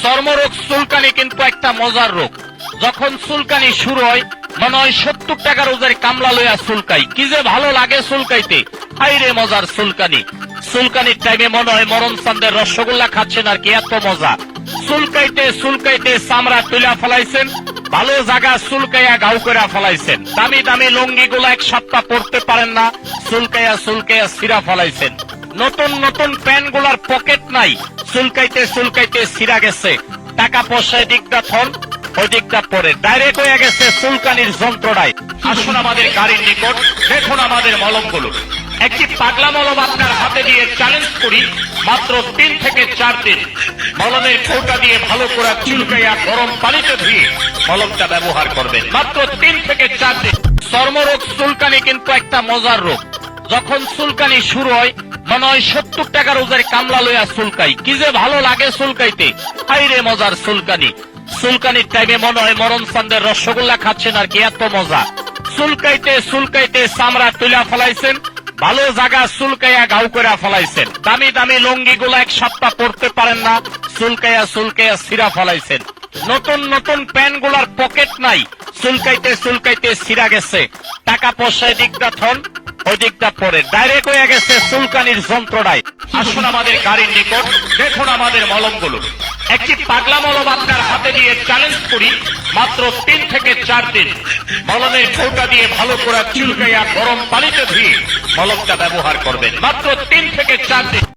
চর্মরোগ চুলকানি কিন্তু একটা মজার রোগ। যখন চুলকানি শুরু হয় মনে হয় 70 টাকার ওজের কামলা লইয়া চুলকাই, কি যে ভালো লাগে চুলকাইতে। হাইরে মজার চুলকানি। চুলকানির টাইমে মনে হয় মরণ চান্দের রসগোল্লা খাচ্ছেন আর কি, এত মজা। চুলকাইতে চুলকাইতে চামড়া তুলা ফেলাইছেন, ভালো জায়গা চুলকাইয়া গাউ করে ফেলাইছেন। দামি দামি লুঙ্গি গুলা এক সপ্তাহ পরতে পারেন না, চুলকাইয়া চুলকাইয়া ছিঁড়া ফেলাইছেন। নতুন নতুন প্যান্ট গুলার পকেট নাই, চুলকাইতে চুলকাইতে ছিঁড়া গেছে। টাকা পয়সা দিকটা থন, ওই দিকটা পরে ডাইরেক্ট হয়ে গেছে চুলকানির যন্ত্রণায়। আসুন আমাদের গাড়ির নিকট, দেখুন আমাদের মলমগুলো। একটি পাগলা মলম আপনার হাতে দিয়ে চ্যালেঞ্জ করি, মাত্র 3 থেকে 4 দিন মলমের কৌটা দিয়ে ভালো করে চুলকাইয়া গরম পানিতে ধুয়ে মলমটা ব্যবহার করবেন, মাত্র 3 থেকে 4 দিন। চর্মরোগ চুলকানি কিন্তু একটা মজার রোগ। যখন চুলকানি শুরু হয় মনে হয় 70 টাকার ওজের কামলা লইয়া চুলকাই, কি যে ভালো লাগে চুলকাইতে। হাইরে মজার চুলকানি। চুলকানির টাইমে মনে হয় মরণ চান্দের রসগোল্লা খাচ্ছেন আর কি, এত মজা। চুলকাইতে চুলকাইতে চামড়া তুলা ফেলাইছেন, ভালো জায়গা চুলকাইয়া গাউ করে ফেলাইছেন। দামি দামি লুঙ্গি গুলা এক সপ্তাহ পরতে পারেন না, চুলকাইয়া চুলকাইয়া ছিঁড়া ফেলাইছেন। নতুন নতুন প্যান্ট গুলার পকেট নাই, চুলকাইতে চুলকাইতে ছিঁড়া গেছে। টাকা পয়সা দিকটা থন, ওই দিকটা পরে ডাইরেক্ট হয়ে গেছে চুলকানির যন্ত্রণায়। আসুন আমাদের গাড়ির নিকট, দেখুন আমাদের মলমগুলো। একটি পাগলা মলম আপনার হাতে দিয়ে চ্যালেঞ্জ করি, মাত্র 3 থেকে 4 দিন মলমের কৌটা দিয়ে ভালো করে চুলকাইয়া গরম পানিতে ধুয়ে মলমটা ব্যবহার করবেন, মাত্র 3 থেকে 4 দিন।